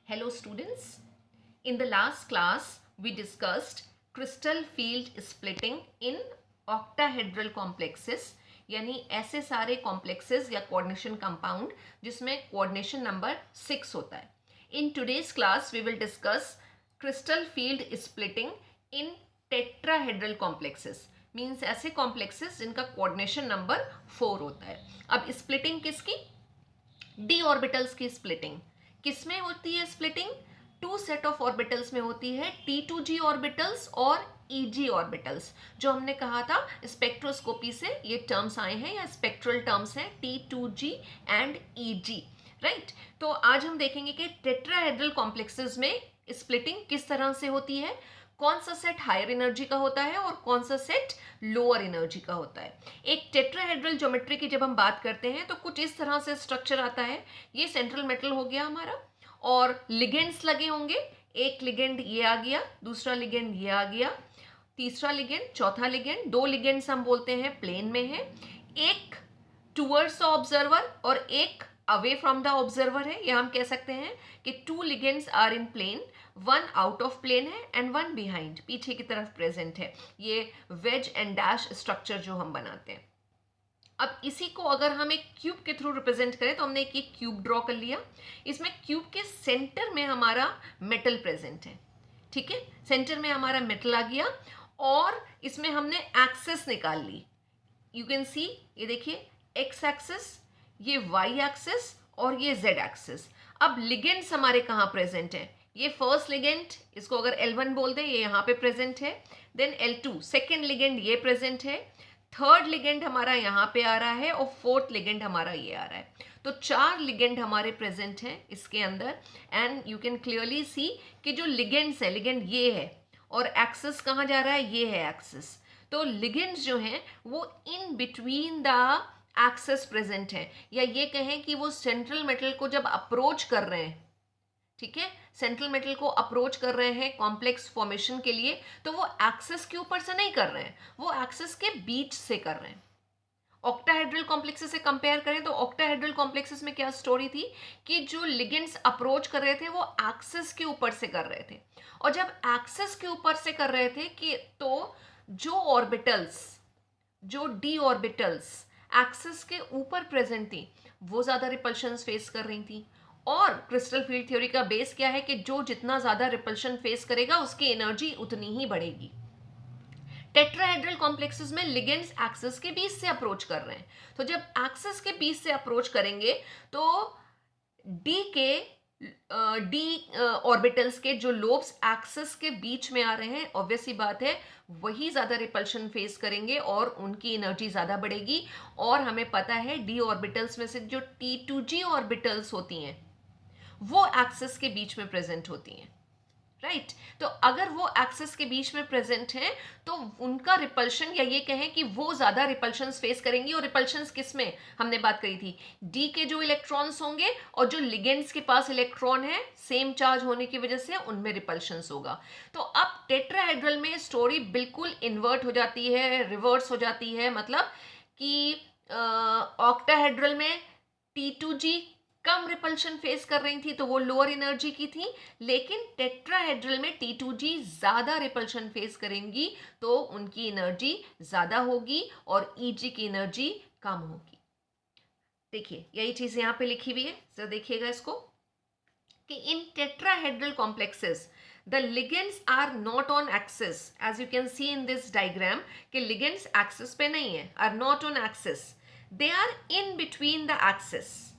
Hello students. In the last class we discussed crystal field splitting in octahedral complexes, यानी ऐसे सारे complexes या coordination compound जिसमें coordination number 6 होता है. In today's class we will discuss crystal field splitting in tetrahedral complexes. Means ऐसे complexes जिनका coordination number 4 होता है. अब splitting किसकी? d orbitals की splitting. किसमें होती है splitting? Two set of orbitals में होती है, T2G ऑर्बिटल्स और EG ऑर्बिटल्स. जो हमने कहा था स्पेक्ट्रोस्कोपी से ये टर्म्स आए हैं या स्पेक्ट्रल टर्म्स हैं, T2G एंड EG, राइट. तो आज हम देखेंगे कि टेट्राहेड्रल कॉम्प्लेक्सेस में स्प्लिटिंग किस तरह से होती है, कौन सा सेट हायर एनर्जी का होता है और कौन सा सेट लोअर एनर्जी का होता है. एक टेट्राहेड्रल ज्योमेट्री की जब हम बात करते हैं तो कुछ इस तरह से स्ट्रक्चर आता है. ये सेंट्रल मेटल हो गया हमारा और लिगेंड्स लगे होंगे. एक लिगेंड ये आ गया, दूसरा लिगेंड ये आ गया, तीसरा लिगेंड, चौथा लिगेंड. दो लिगेंड्स हम बोलते हैं प्लेन में है, एक टूवर्ड्स द ऑब्जर्वर और एक अवे फ्रॉम द ऑब्जर्वर है. या हम कह सकते हैं कि two ligands are in plane, one out of plane है एंड वन बिहाइंड, पीछे की तरफ प्रेजेंट है. ये वेज एंड डैश स्ट्रक्चर जो हम बनाते हैं. अब इसी को अगर हम एक क्यूब के थ्रू रिप्रेजेंट करें तो हमने एक क्यूब ड्रॉ कर लिया. इसमें क्यूब के सेंटर में हमारा मेटल प्रेजेंट है, ठीक है. सेंटर में हमारा मेटल आ गया और इसमें हमने एक्सेस निकाल ली. यू कैन सी, ये देखिए एक्स एक्सेस, ये वाई एक्सेस और ये जेड एक्सेस. अब लिगेंड्स हमारे कहाँ प्रेजेंट है? ये फर्स्ट लिगेंड, इसको अगर L1 बोल दें, ये यहाँ पे प्रेजेंट है. देन L2 सेकेंड लिगेंड ये प्रेजेंट है, थर्ड लिगेंड हमारा यहाँ पे आ रहा है और फोर्थ लिगेंड हमारा ये आ रहा है. तो चार लिगेंड हमारे प्रेजेंट हैं इसके अंदर. एंड यू कैन क्लियरली सी कि जो लिगेंड्स है, लिगेंड ये है और एक्सेस कहाँ जा रहा है? ये है एक्सेस. तो लिगेंड्स जो हैं वो in between the axes present है, या ये कहें कि वो सेंट्रल मेटल को जब अप्रोच कर रहे हैं, ठीक है, सेंट्रल मेटल को अप्रोच कर रहे हैं कॉम्प्लेक्स फॉर्मेशन के लिए, तो वो एक्सेस के ऊपर से नहीं कर रहे हैं, वो एक्सेस के बीच से कर रहे हैं. ऑक्टाहेड्रल कॉम्प्लेक्सेस से कंपेयर करें तो ऑक्टाहेड्रल कॉम्प्लेक्सेस में क्या स्टोरी थी कि जो लिगेंड्स अप्रोच कर रहे थे वो एक्सेस के ऊपर से कर रहे थे. और जब एक्सेस के ऊपर से कर रहे थे कि तो जो ऑर्बिटल्स, जो डी ऑर्बिटल्स एक्सेस के ऊपर प्रेजेंट थी वो ज्यादा रिपल्शंस फेस कर रही थी. और क्रिस्टल फील्ड थ्योरी का बेस क्या है कि जो जितना ज्यादा रिपल्शन फेस करेगा उसकी एनर्जी उतनी ही बढ़ेगी. टेट्राहेड्रल कॉम्प्लेक्सेस में लिगेंड्स एक्सेस के बीच से अप्रोच कर रहे हैं, तो जब एक्सेस के बीच से अप्रोच करेंगे तो डी ऑर्बिटल्स के जो लोब्स एक्सेस के बीच में आ रहे हैं, ऑब्वियसली बात है वही ज्यादा रिपल्शन फेस करेंगे और उनकी एनर्जी ज्यादा बढ़ेगी. और हमें पता है डी ऑर्बिटल्स में से जो T2G ऑर्बिटल्स होती हैं वो एक्सेस के बीच में प्रेजेंट होती हैं, राइट. तो अगर वो एक्सेस के बीच में प्रेजेंट हैं तो उनका रिपल्शन, या ये कहें कि वो ज्यादा रिपल्शंस फेस करेंगी. और रिपल्शंस किस में हमने बात करी थी? डी के जो इलेक्ट्रॉन्स होंगे और जो लिगेंड्स के पास इलेक्ट्रॉन है सेम चार्ज होने की वजह से उनमें रिपल्शंस होगा. तो अब टेट्राहेड्रल में स्टोरी बिल्कुल इन्वर्ट हो जाती है, रिवर्स हो जाती है. मतलब कि ऑक्टाहेड्रल में T2G कम रिपल्शन फेस कर रही थी तो वो लोअर एनर्जी की थी, लेकिन टेट्राहेड्रल में T2G ज्यादा रिपल्शन फेस करेंगी तो उनकी एनर्जी ज्यादा होगी और EG की एनर्जी कम होगी. देखिए यही चीज यहां पे लिखी हुई है, जरा देखिएगा इसको कि इन tetrahedral complexes the ligands are not on axis, as you can see in this diagram कि ligands axis पे नहीं है, are not on axis, they are in between the axis.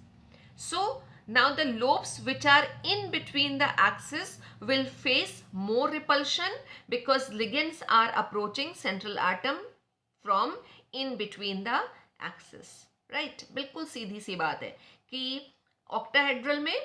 So now the lobes which are in between the axis will face more repulsion because ligands are approaching central atom from in between the axis, right. बिल्कुल सीधी सी बात है कि octahedral में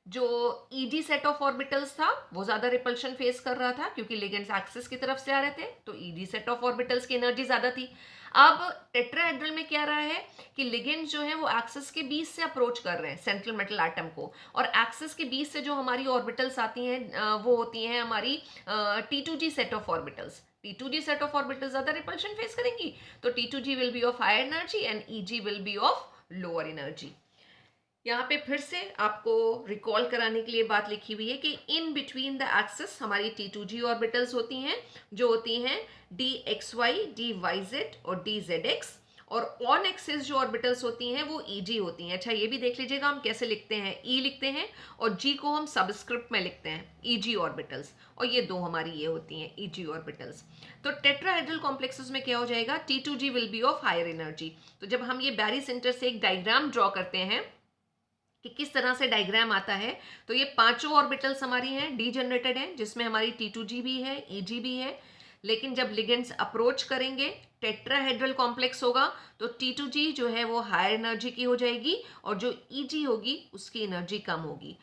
जो EG set of orbitals था वो ज्यादा repulsion face कर रहा था क्योंकि लिगेंड्स एक्सिस की तरफ से आ रहे थे, तो EG सेट ऑफ ऑर्बिटल्स की एनर्जी ज्यादा थी. अब टेट्राहेड्रल में क्या रहा है कि लिगेंड्स जो है वो एक्सिस के बीच से अप्रोच कर रहे हैं सेंट्रल मेटल एटम को, और एक्सिस के बीच से जो हमारी ऑर्बिटल्स आती हैं वो होती हैं हमारी T2G set of orbitals. T2G set of orbitals ज्यादा रिपल्शन फेस करेंगी तो T2G will be of higher energy and EG will be of lower energy. यहाँ पे फिर से आपको रिकॉल कराने के लिए बात लिखी हुई है कि इन बिटवीन द एक्सिस हमारी T2G ऑर्बिटल्स होती हैं, जो होती हैं DXY, DYZ और DZX, और ऑन एक्सिस जो ऑर्बिटल्स होती हैं वो EG होती हैं। अच्छा, ये भी देख लीजिएगा हम कैसे लिखते हैं, E लिखते हैं और G को हम सबस्क्रिप्ट में लिखते हैं, EG ऑर्बिटल्स, और ये दो हमारी ये होती हैं EG ऑर्बिटल्स। तो टेट्राहेड्रल कॉम्प्लेक्सेस में क्या हो जाएगा, T2G will be of higher energy. तो जब हम ये बैरी सेंटर से एक डायग्राम ड्रॉ करते हैं कि किस तरह से डायग्राम आता है, तो ये पांचों ऑर्बिटल्स हमारी हैं डीजनरेटेड हैं, जिसमें हमारी T2G भी है, EG भी है। लेकिन जब लिगेंड्स अप्रोच करेंगे, टेट्राहेड्रल कॉम्प्लेक्स होगा, तो T2G जो है वो हायर एनर्जी की हो जाएगी और जो EG होगी उसकी एनर्जी कम होगी।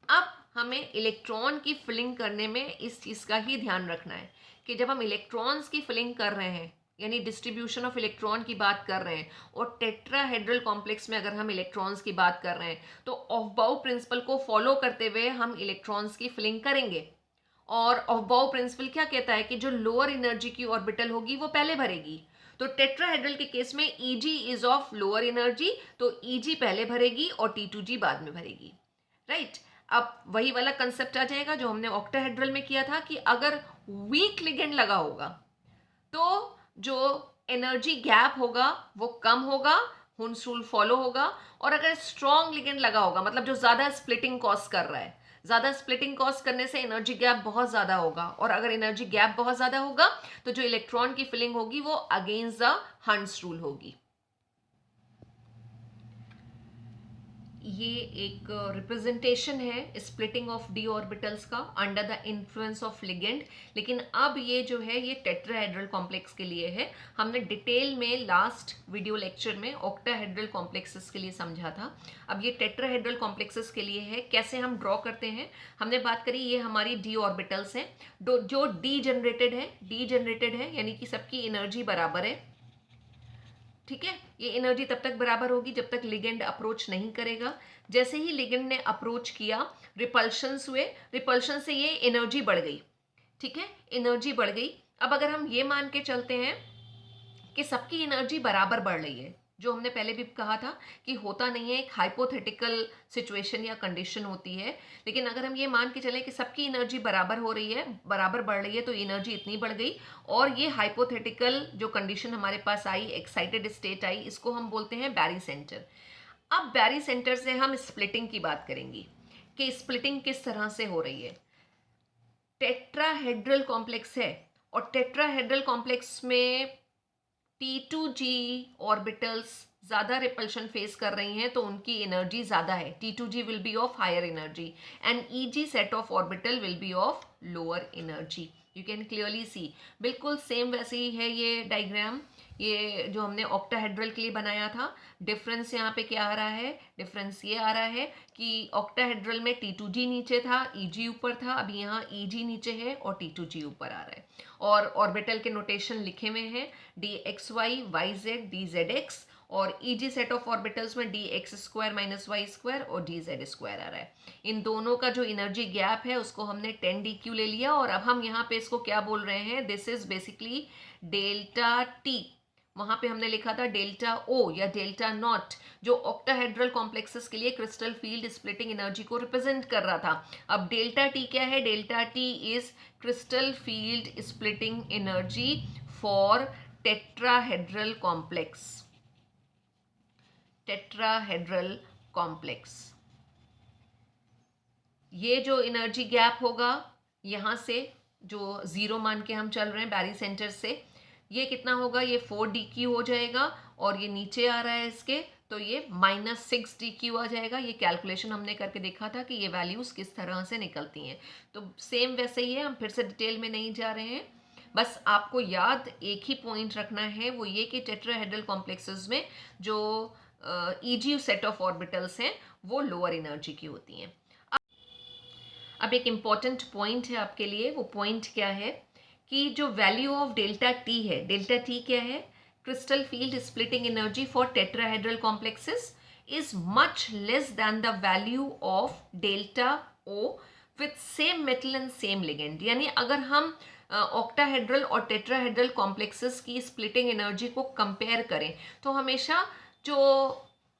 अब हमें इलेक्ट्रॉन की फिलिंग करने में इस चीज़ का ही ध्यान रखना है कि जब हम इलेक्ट्रॉन्स की फिलिंग कर रहे हैं, यानी डिस्ट्रीब्यूशन ऑफ इलेक्ट्रॉन की बात कर रहे हैं, और टेट्राहेड्रल कॉम्प्लेक्स में अगर हम इलेक्ट्रॉन्स की बात कर रहे हैं, तो ऑफ-बाउ प्रिंसिपल को फॉलो करते हुए हम इलेक्ट्रॉन्स की फिलिंग करेंगे। और ऑफ-बाउ प्रिंसिपल क्या कहता है कि जो लोअर एनर्जी की ऑर्बिटल होगी वो पहले भरेगी। तो टेट्राहेड्रल के केस में EG is of lower energy, तो EG पहले भरेगी और T2G बाद में भरेगी, राइट। अब वही वाला कंसेप्ट आ जाएगा जो हमने ऑक्टाहेड्रल में किया था कि अगर वीक लिगेंड लगा होगा तो जो एनर्जी गैप होगा वो कम होगा, हुन्स रूल फॉलो होगा। और अगर स्ट्रॉन्ग लिगेंड लगा होगा, मतलब जो ज्यादा स्प्लिटिंग कॉज कर रहा है, ज्यादा स्प्लिटिंग कॉज करने से एनर्जी गैप बहुत ज्यादा होगा, और अगर एनर्जी गैप बहुत ज्यादा होगा तो जो इलेक्ट्रॉन की फिलिंग होगी वो अगेंस्ट द हंस रूल होगी। ये एक रिप्रेजेंटेशन है स्प्लिटिंग ऑफ डी ऑर्बिटल्स का under the influence of ligand. लेकिन अब ये जो है ये टेट्राहेड्रल कॉम्प्लेक्स के लिए है। हमने डिटेल में लास्ट वीडियो लेक्चर में ऑक्टाहेड्रल कॉम्प्लेक्सेस के लिए समझा था। अब ये टेट्राहेड्रल कॉम्प्लेक्सेस के लिए है। कैसे हम ड्रॉ करते हैं, हमने बात करी, ये हमारी डी ऑर्बिटल्स हैं जो डी जनरेटेड है, यानी कि सबकी एनर्जी बराबर है, ठीक है। ये एनर्जी तब तक बराबर होगी जब तक लिगेंड अप्रोच नहीं करेगा। जैसे ही लिगेंड ने अप्रोच किया, रिपल्शंस हुए, रिपल्शन से ये एनर्जी बढ़ गई, ठीक है, एनर्जी बढ़ गई। अब अगर हम ये मान के चलते हैं कि सबकी एनर्जी बराबर बढ़ रही है, जो हमने पहले भी कहा था कि होता नहीं है, एक हाइपोथेटिकल सिचुएशन या कंडीशन होती है। लेकिन अगर हम ये मान के चलें कि सबकी एनर्जी बराबर हो रही है, बराबर बढ़ रही है, तो एनर्जी इतनी बढ़ गई, और ये हाइपोथेटिकल जो कंडीशन हमारे पास आई, एक्साइटेड स्टेट आई, इसको हम बोलते हैं बैरी सेंटर। अब बैरी सेंटर से हम स्प्लिटिंग की बात करेंगे कि स्प्लिटिंग किस तरह से हो रही है। टेट्राहेड्रल कॉम्प्लेक्स है और टेट्राहेड्रल कॉम्प्लेक्स में T2G ऑर्बिटल्स ज़्यादा रिपल्शन फेस कर रही हैं, तो उनकी एनर्जी ज़्यादा है। T2G will be of higher energy and EG set of orbital will be of lower energy. You can clearly see, बिल्कुल सेम वैसे ही है ये डायग्राम, ये जो हमने ऑक्टाहेड्रल के लिए बनाया था। डिफरेंस यहाँ पे क्या आ रहा है, डिफरेंस ये आ रहा है कि ऑक्टाहेड्रल में T2G नीचे था, EG ऊपर था, अभी यहाँ EG नीचे है और T2G ऊपर आ रहा है। और ऑर्बिटल के नोटेशन लिखे हुए हैं DXY, YZ, DZX, और EG सेट ऑफ ऑर्बिटल्स में DX² - Y² और DZ² आ रहा है। इन दोनों का जो एनर्जी गैप है उसको हमने 10dq ले लिया, और अब हम यहाँ पे इसको क्या बोल रहे हैं, this is basically delta T। वहां पे हमने लिखा था डेल्टा O या डेल्टा नॉट, जो ऑक्टाहेड्रल कॉम्प्लेक्सेस के लिए क्रिस्टल फील्ड स्प्लिटिंग एनर्जी को रिप्रेजेंट कर रहा था। अब डेल्टा T क्या है, delta T is crystal field splitting energy for tetrahedral complex. Tetrahedral complex, ये जो एनर्जी गैप होगा यहाँ से, जो जीरो मान के हम चल रहे हैं बैरी सेंटर से, ये कितना होगा, ये 4dq हो जाएगा, और ये नीचे आ रहा है इसके, तो ये -6dq आ जाएगा। ये कैलकुलेशन हमने करके देखा था कि ये वैल्यूज किस तरह से निकलती हैं। तो सेम वैसे ही है, हम फिर से डिटेल में नहीं जा रहे हैं। बस आपको याद एक ही पॉइंट रखना है, वो ये कि टेट्राहेड्रल कॉम्प्लेक्सेस में जो EG सेट ऑफ ऑर्बिटल्स हैं वो लोअर एनर्जी की होती हैं। अब एक इम्पॉर्टेंट पॉइंट है आपके लिए, वो पॉइंट क्या है कि जो वैल्यू ऑफ डेल्टा T है, डेल्टा T क्या है, crystal field splitting energy for tetrahedral complexes is much less than the value of delta O with same metal and same ligand. यानी अगर हम ऑक्टाहेड्रल और टेट्राहेड्रल कॉम्प्लेक्सेस की splitting energy को compare करें, तो हमेशा जो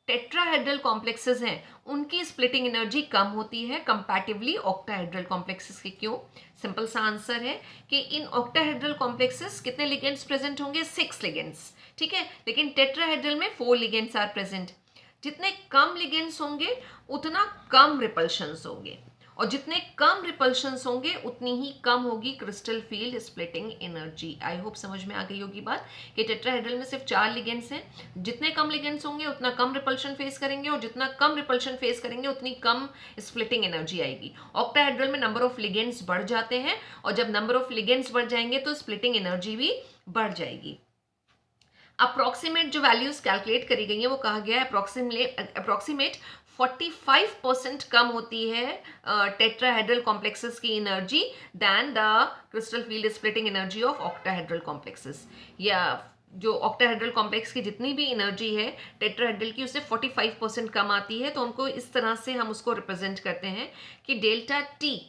टेट्राहेड्रल कॉम्प्लेक्सेस हैं उनकी स्प्लिटिंग एनर्जी कम होती है कंपैरेटिवली ऑक्टाहेड्रल कॉम्प्लेक्सेस की। क्यों? सिंपल सा आंसर है कि इन ऑक्टाहेड्रल कॉम्प्लेक्सेस कितने लिगेंड्स प्रेजेंट होंगे? 6 लिगेंड्स, ठीक है। लेकिन टेट्राहेड्रल में 4 लिगेंड्स आर प्रेजेंट। जितने कम लिगेंड्स होंगे उतना कम रिपल्शंस होंगे, और जितने कम रिपल्शंस होंगे उतनी ही कम होगी crystal field splitting energy. I hope समझ में आ गई होगी बात कि टेट्राहेड्रल में सिर्फ 4 लिगेंड्स हैं, जितने कम लिगेंड्स होंगे उतना कम रिपल्शन फेस करेंगे, और जितना कम रिपल्शन फेस करेंगे उतनी कम स्प्लिटिंग एनर्जी आएगी। ऑक्टाहेड्रल में नंबर ऑफ लिगेंड्स बढ़ जाते हैं, और जब नंबर ऑफ लिगेंड्स बढ़ जाएंगे तो स्प्लिटिंग एनर्जी भी बढ़ जाएगी। अप्रोक्सीमेट जो वैल्यूज कैलकुलेट करी गई है वो कहा गया है अप्रोक्सीमेट 45% कम होती है टेट्राहेड्रल कॉम्प्लेक्सेस की energy than the crystal field splitting energy of octahedral complexes. या जो ऑक्टाहेड्रल कॉम्प्लेक्स की जितनी भी एनर्जी है टेट्राहेड्रल की उससे 45% कम आती है। तो उनको इस तरह से हम उसको रिप्रेजेंट करते हैं कि डेल्टा टी,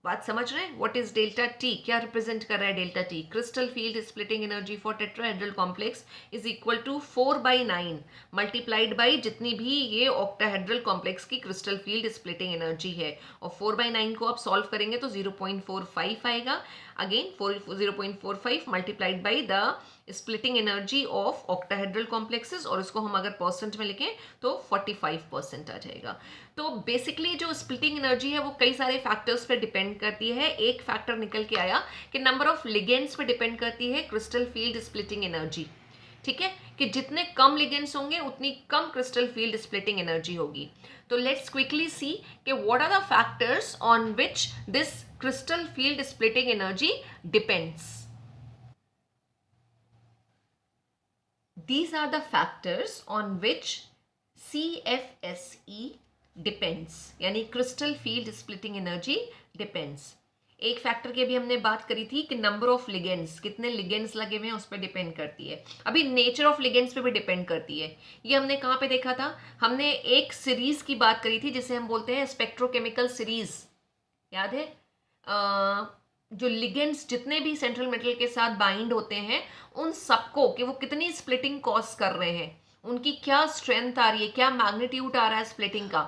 बात समझ रहे हैं? What is delta T? क्या रिप्रेजेंट कर रहा है delta T? Crystal field splitting energy for tetrahedral complex is equal to 4/9 multiplied by जितनी भी ये ऑक्टाहेड्रल कॉम्प्लेक्स की क्रिस्टल फील्ड स्प्लिटिंग एनर्जी है, और 4/9 को आप सॉल्व करेंगे तो 0.45 आएगा। Again 0.45 multiplied by the splitting energy of octahedral complexes, और इसको हम अगर परसेंट में लिखें तो 45% आ जाएगा। तो बेसिकली जो स्प्लिटिंग एनर्जी है वो कई सारे फैक्टर्स पे डिपेंड करती है। एक फैक्टर निकल के आया कि नंबर ऑफ लिगेंड्स पे डिपेंड करती है क्रिस्टल फील्ड स्प्लिटिंग एनर्जी, ठीक है, कि जितने कम लिगेंड्स होंगे उतनी कम क्रिस्टल फील्ड स्प्लिटिंग एनर्जी होगी। तो लेट्स क्विकली सी कि what are the factors on which this crystal field splitting energy depends. These are the factors on which CFSE depends, यानी crystal field splitting energy depends. एक factor की भी हमने बात करी थी कि नंबर ऑफ लिगेंड्स, कितने लिगेंड्स लगे हुए हैं उस पर डिपेंड करती है। अभी नेचर ऑफ लिगेंड्स पे भी डिपेंड करती है। ये हमने कहाँ पे देखा था? हमने एक सीरीज की बात करी थी जिसे हम बोलते हैं स्पेक्ट्रोकेमिकल सीरीज, याद है? जो लिगेंड्स जितने भी सेंट्रल मेटल के साथ बाइंड होते हैं उन सबको कि वो कितनी स्प्लिटिंग कॉज कर रहे हैं, उनकी क्या स्ट्रेंथ आ रही है, क्या मैग्नीट्यूड आ रहा है स्प्लिटिंग का,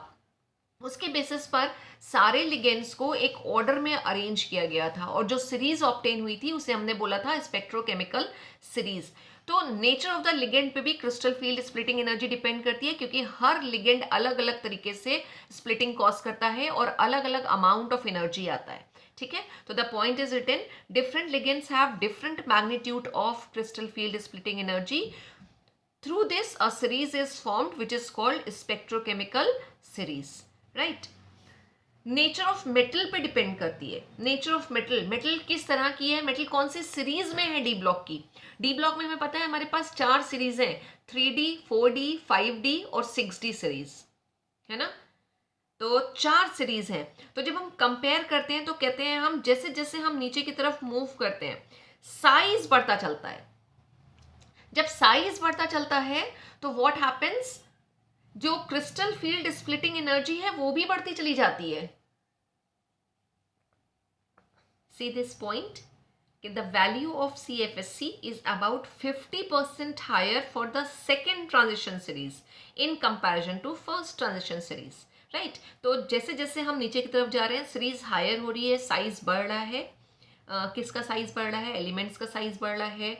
उसके बेसिस पर सारे लिगेंड्स को एक ऑर्डर में अरेंज किया गया था, और जो सीरीज ऑब्टेन हुई थी उसे हमने बोला था स्पेक्ट्रोकेमिकल सीरीज। तो नेचर ऑफ द लिगेंड पे भी crystal field splitting energy depend करती है, क्योंकि हर लिगेंड अलग अलग तरीके से स्प्लिटिंग कॉज करता है और अलग अलग अमाउंट ऑफ एनर्जी आता है, ठीक है। तो the point is written, different ligands have different magnitude of crystal field splitting energy. Through this, a series is formed which is called spectrochemical series, right? Nature of metal पे depend करती है। Nature of metal, metal किस तरह की है, metal कौन सी series में है डी ब्लॉक की। डी ब्लॉक में हमें पता है हमारे पास 4 सीरीज हैं, 3D, 4D, 5D और 6D सीरीज, है ना। तो 4 सीरीज हैं। तो जब हम कंपेयर करते हैं तो कहते हैं हम जैसे जैसे हम नीचे की तरफ मूव करते हैं साइज बढ़ता चलता है। जब साइज बढ़ता चलता है तो व्हाट हैपेंस, जो क्रिस्टल फील्ड स्प्लिटिंग एनर्जी है वो भी बढ़ती चली जाती है। सी दिस पॉइंट कि the value of CFSE is about 50% higher for the second transition series in comparison to first transition series, right. तो जैसे जैसे हम नीचे की तरफ जा रहे हैं सीरीज हायर हो रही है, साइज बढ़ रहा है। किसका साइज बढ़ रहा है? एलिमेंट्स का साइज बढ़ रहा है।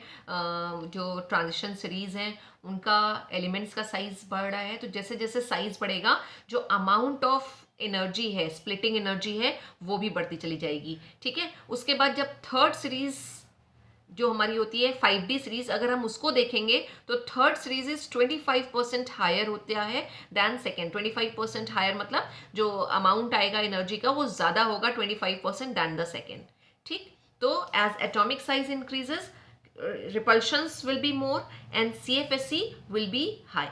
जो ट्रांजिशन सीरीज हैं उनका एलिमेंट्स का साइज बढ़ रहा है। तो जैसे जैसे साइज बढ़ेगा जो अमाउंट ऑफ एनर्जी है, स्प्लिटिंग एनर्जी है, वो भी बढ़ती चली जाएगी, ठीक है। उसके बाद जब थर्ड सीरीज जो हमारी होती है 5D सीरीज, अगर हम उसको देखेंगे तो थर्ड सीरीज इज 25% हायर होता है दैन सेकेंड। 25% हायर मतलब जो अमाउंट आएगा एनर्जी का वो ज़्यादा होगा 25% दैन द सेकेंड, ठीक। तो as atomic size increases repulsions will be more and CFSE will be high.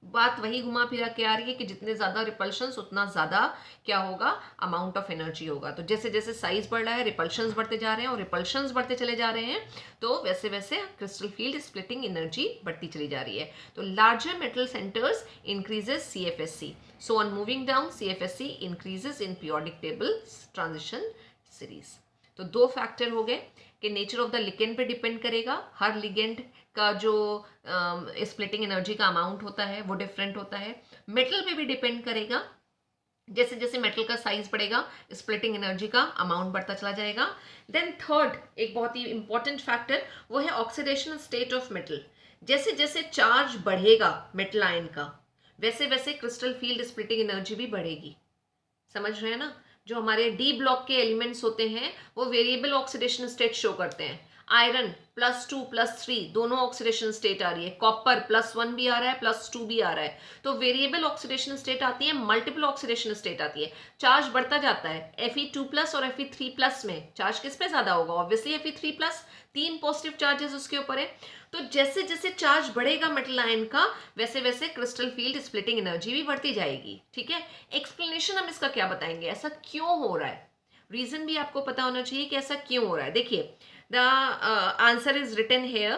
बात वही घुमा फिरा के आ रही है कि जितने ज़्यादा रिपल्शंस उतना ज़्यादा क्या होगा, अमाउंट ऑफ एनर्जी होगा। तो जैसे जैसे साइज बढ़ रहा है रिपल्शंस बढ़ते जा रहे हैं, और रिपल्शंस बढ़ते चले जा रहे हैं तो वैसे वैसे क्रिस्टल फील्ड स्प्लिटिंग एनर्जी बढ़ती चली जा रही है। तो larger metal centres increases CFSE, so on moving down CFSE increases in periodic table transition series. तो दो फैक्टर हो गए कि नेचर ऑफ द लिगेंड पे डिपेंड करेगा, हर लिगेंड का जो स्प्लिटिंग एनर्जी का अमाउंट होता है वो डिफरेंट होता है। मेटल पे भी डिपेंड करेगा, जैसे जैसे मेटल का साइज बढ़ेगा स्प्लिटिंग एनर्जी का अमाउंट बढ़ता चला जाएगा। देन थर्ड एक बहुत ही इंपॉर्टेंट फैक्टर वो है ऑक्सीडेशन स्टेट ऑफ मेटल। जैसे जैसे चार्ज बढ़ेगा मेटल आयन का वैसे वैसे क्रिस्टल फील्ड स्प्लिटिंग एनर्जी भी बढ़ेगी। समझ रहे हैं ना? जो हमारे डी ब्लॉक के एलिमेंट्स होते हैं वो वेरिएबल ऑक्सीडेशन स्टेट शो करते हैं। आयरन +2 +3 दोनों ऑक्सीडेशन स्टेट आ रही है, कॉपर +1 भी आ रहा है +2 भी आ रहा है। तो वेरिएबल ऑक्सीडेशन स्टेट आती है, मल्टीपल ऑक्सीडेशन स्टेट आती है। चार्ज बढ़ता जाता है Fe2+ और Fe3+ में चार्ज किस पे ज्यादा होगा? ऑब्वियसली Fe3+, 3 पॉजिटिव चार्जेस उसके ऊपर है। तो जैसे जैसे चार्ज बढ़ेगा मेटल आयन का वैसे वैसे क्रिस्टल फील्ड स्प्लिटिंग एनर्जी भी बढ़ती जाएगी। ठीक है, एक्सप्लेनेशन हम इसका क्या बताएंगे, ऐसा क्यों हो रहा है, रीजन भी आपको पता होना चाहिए कि ऐसा क्यों हो रहा है। देखिए the answer is written here.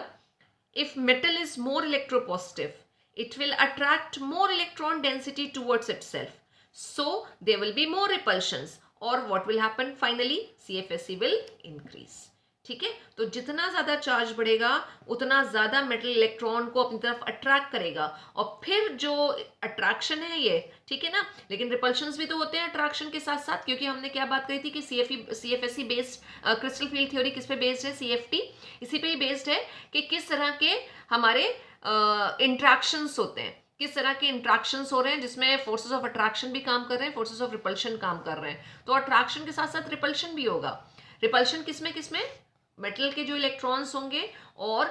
If metal is more electropositive, it will attract more electron density towards itself. So there will be more repulsions. Or what will happen finally? CFSE will increase. ठीक है, तो जितना ज्यादा charge बढ़ेगा उतना ज्यादा metal electron को अपनी तरफ अट्रैक्ट करेगा और फिर जो अट्रैक्शन है ये, ठीक है ना, लेकिन रिपल्शंस भी तो होते हैं अट्रैक्शन के साथ साथ, क्योंकि हमने क्या बात करी थी कि CFSE based crystal field theory किस पे बेस्ड है? CFT इसी पे ही बेस्ड है कि किस तरह के हमारे इंट्रैक्शंस होते हैं, किस तरह के इंट्रैक्शंस हो रहे हैं जिसमें फोर्सेस ऑफ अट्रैक्शन भी काम कर रहे हैं, फोर्सेस ऑफ रिपल्शन काम कर रहे हैं। तो अट्रैक्शन के साथ साथ रिपल्शन भी होगा। रिपल्शन किसमें किसमें? मेटल के जो इलेक्ट्रॉन्स होंगे और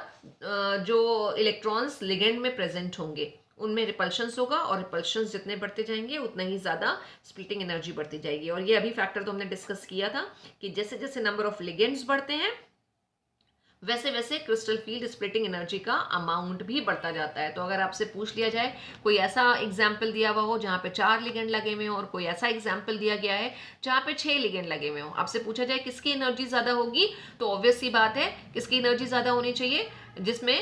जो इलेक्ट्रॉन्स लिगेंड में प्रेजेंट होंगे उनमें रिपल्शंस होगा, और रिपल्शंस जितने बढ़ते जाएंगे उतना ही ज़्यादा स्प्लिटिंग एनर्जी बढ़ती जाएगी। और ये अभी फैक्टर तो हमने डिस्कस किया था कि जैसे जैसे नंबर ऑफ लिगेंड्स बढ़ते हैं वैसे वैसे क्रिस्टल फील्ड स्प्लिटिंग एनर्जी का अमाउंट भी बढ़ता जाता है। तो अगर आपसे पूछ लिया जाए, कोई ऐसा एग्जाम्पल दिया हुआ हो जहाँ पे 4 लिगेंड लगे हुए हो और कोई ऐसा एग्जाम्पल दिया गया है जहाँ पे 6 लिगेंड लगे हुए हो, आपसे पूछा जाए किसकी एनर्जी ज़्यादा होगी, तो ऑब्वियस सी बात है किसकी एनर्जी ज़्यादा होनी चाहिए? जिसमें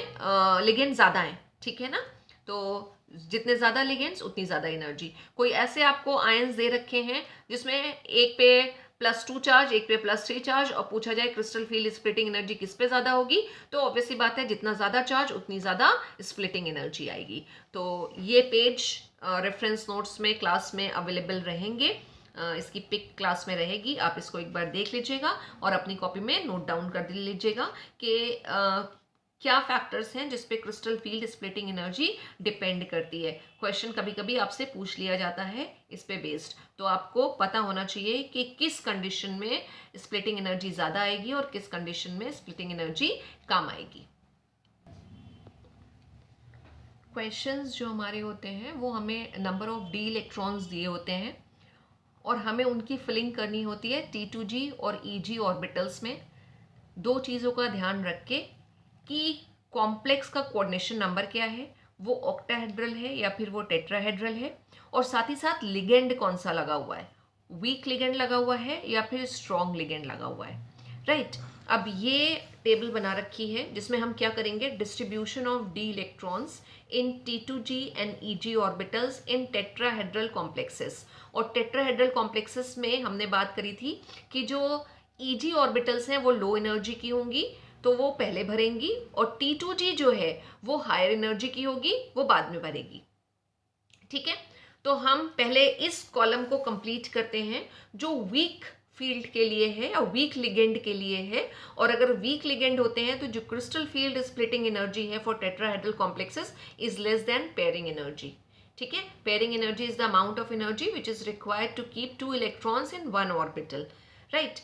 लिगेंड ज़्यादा है, ठीक है ना। तो जितने ज़्यादा लिगेंड्स उतनी ज़्यादा एनर्जी। कोई ऐसे आपको आयंस दे रखे हैं जिसमें एक पे +2 चार्ज, एक पे +3 चार्ज, और पूछा जाए क्रिस्टल फील्ड स्प्लिटिंग एनर्जी किस पे ज़्यादा होगी, तो ऑब्वियसली बात है जितना ज़्यादा चार्ज उतनी ज़्यादा स्प्लिटिंग एनर्जी आएगी। तो ये पेज रेफरेंस नोट्स में क्लास में अवेलेबल रहेंगे, इसकी पिक क्लास में रहेगी, आप इसको एक बार देख लीजिएगा और अपनी कॉपी में नोट डाउन कर लीजिएगा कि क्या फैक्टर्स हैं जिस पे crystal field splitting energy depend करती है। क्वेश्चन कभी कभी आपसे पूछ लिया जाता है इस पे बेस्ड, तो आपको पता होना चाहिए कि किस कंडीशन में स्प्लिटिंग एनर्जी ज़्यादा आएगी और किस कंडीशन में स्प्लिटिंग एनर्जी कम आएगी। क्वेश्चंस जो हमारे होते हैं वो हमें नंबर ऑफ डी इलेक्ट्रॉन्स दिए होते हैं और हमें उनकी फिलिंग करनी होती है T2G और EG ऑर्बिटल्स में। दो चीज़ों का ध्यान रख के कि कॉम्प्लेक्स का कोऑर्डिनेशन नंबर क्या है, वो ऑक्टाहेड्रल है या फिर वो टेट्राहेड्रल है, और साथ ही साथ लिगेंड कौन सा लगा हुआ है, वीक लिगेंड लगा हुआ है या फिर स्ट्रॉन्ग लिगेंड लगा हुआ है, राइट। अब ये टेबल बना रखी है जिसमें हम क्या करेंगे, distribution of D electrons in T2G and EG orbitals in tetrahedral complexes. और टेट्राहेड्रल कॉम्प्लेक्सेस में हमने बात करी थी कि जो EG ऑर्बिटल्स हैं वो लो एनर्जी की होंगी तो वो पहले भरेंगी, और T2G जो है वो हायर एनर्जी की होगी, वो बाद में भरेगी। ठीक है, तो हम पहले इस कॉलम को कंप्लीट करते हैं जो वीक फील्ड के लिए है या वीक लिगेंड के लिए है। और अगर वीक लिगेंड होते हैं तो जो क्रिस्टल फील्ड स्प्लिटिंग एनर्जी है for tetrahedral complexes is less than pairing energy. ठीक है, pairing energy is the amount of energy which is required to keep 2 electrons in 1 orbital, right.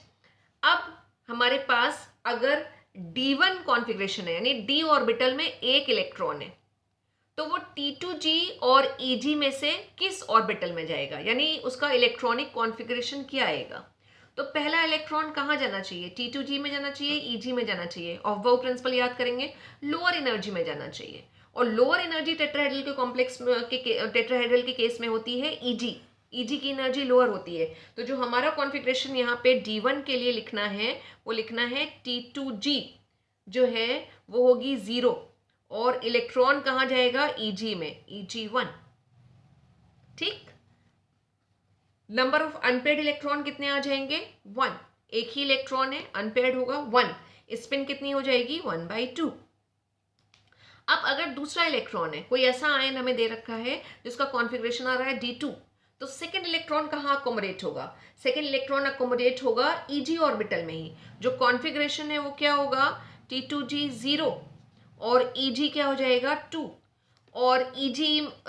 अब हमारे पास अगर D1 कॉन्फ़िगरेशन है यानी D ऑर्बिटल में एक इलेक्ट्रॉन है, तो वो T2G और EG में से किस ऑर्बिटल में जाएगा, यानी उसका इलेक्ट्रॉनिक कॉन्फ़िगरेशन क्या आएगा। तो पहला इलेक्ट्रॉन कहाँ जाना चाहिए, T2G में जाना चाहिए, EG में जाना चाहिए। ऑफ बाउ प्रिंसिपल याद करेंगे, लोअर एनर्जी में जाना चाहिए। और लोअर एनर्जी टेट्राहेड्रल के कॉम्प्लेक्स टेट्राहेड्रल के केस में होती है EG की एनर्जी लोअर होती है। तो जो हमारा कॉन्फ़िगरेशन यहाँ पे D1 के लिए लिखना है वो लिखना है T2G जो है वो होगी 0, और इलेक्ट्रॉन कहाँ जाएगा, EG में, EG1। ठीक, नंबर ऑफ अनपेड इलेक्ट्रॉन कितने आ जाएंगे, 1। एक ही इलेक्ट्रॉन है, अनपेयर्ड होगा 1, स्पिन कितनी हो जाएगी 1/2। अब अगर दूसरा इलेक्ट्रॉन है, कोई ऐसा आयन हमें दे रखा है जिसका कॉन्फ़िगरेशन आ रहा है D2, तो सेकेंड इलेक्ट्रॉन कहाँ अकोमोडेट होगा? सेकेंड इलेक्ट्रॉन अकोमोडेट होगा Eg ऑर्बिटल में ही। जो कॉन्फ़िगरेशन है वो क्या होगा? T2g 0 और Eg क्या हो जाएगा 2, और Eg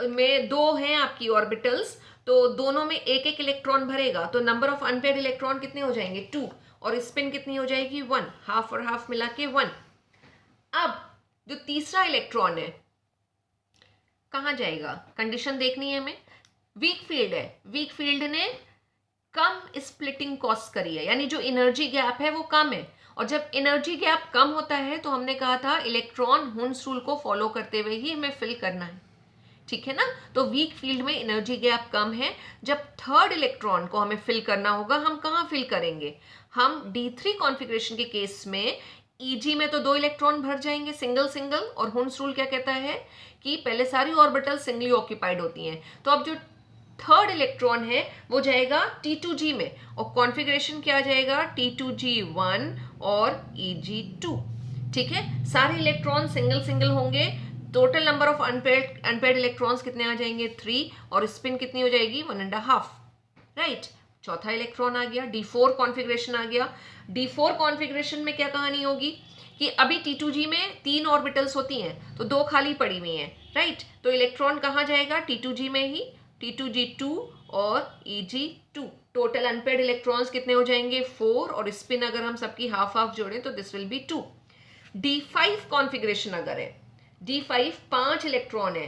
में 2 हैं आपकी ऑर्बिटल्स, तो दोनों में एक एक इलेक्ट्रॉन भरेगा, तो नंबर ऑफ अनपेयर्ड इलेक्ट्रॉन कितने हो जाएंगे 2, और स्पिन कितनी हो जाएगी 1, हाफ और हाफ मिला के 1। अब जो तीसरा इलेक्ट्रॉन है कहाँ जाएगा? कंडीशन देखनी है हमें। वीक फील्ड है, वीक फील्ड ने कम स्प्लिटिंग कॉज करी है, यानी जो एनर्जी गैप है वो कम है, और जब एनर्जी गैप कम होता है तो हमने कहा था इलेक्ट्रॉन हुंस रूल को फॉलो करते हुए ही हमें फिल करना है, ठीक है ना। तो वीक फील्ड में एनर्जी गैप कम है, जब थर्ड इलेक्ट्रॉन को हमें फिल करना होगा, हम कहाँ फिल करेंगे? हम D3 कॉन्फ़िगरेशन के केस में Eg में तो 2 इलेक्ट्रॉन भर जाएंगे सिंगल सिंगल, और हुंस रूल क्या कहता है कि पहले सारी ऑर्बिटल सिंगली ऑक्यूपाइड होती हैं, तो अब जो थर्ड इलेक्ट्रॉन है वो जाएगा T2g में, और कॉन्फ़िगरेशन क्या जाएगा T2g1 और Eg2, ठीक है। सारे इलेक्ट्रॉन सिंगल सिंगल होंगे, total number of unpaired electrons कितने आ जाएंगे 3, और स्पिन कितनी हो जाएगी 1.5, राइट। चौथा इलेक्ट्रॉन आ गया, D4 कॉन्फ़िगरेशन आ गया। D4 कॉन्फ़िगरेशन में क्या कहानी होगी कि अभी T2g में 3 ऑर्बिटल्स होती हैं, तो 2 खाली पड़ी हुई हैं, राइट। तो इलेक्ट्रॉन कहाँ जाएगा? T2g में ही, T2g2 और Eg2। टोटल अनपेयर्ड इलेक्ट्रॉन्स कितने हो जाएंगे 4, और स्पिन अगर हम सबकी हाफ हाफ जोड़ें तो this will be 2। D5 configuration अगर है, D5 5 इलेक्ट्रॉन है,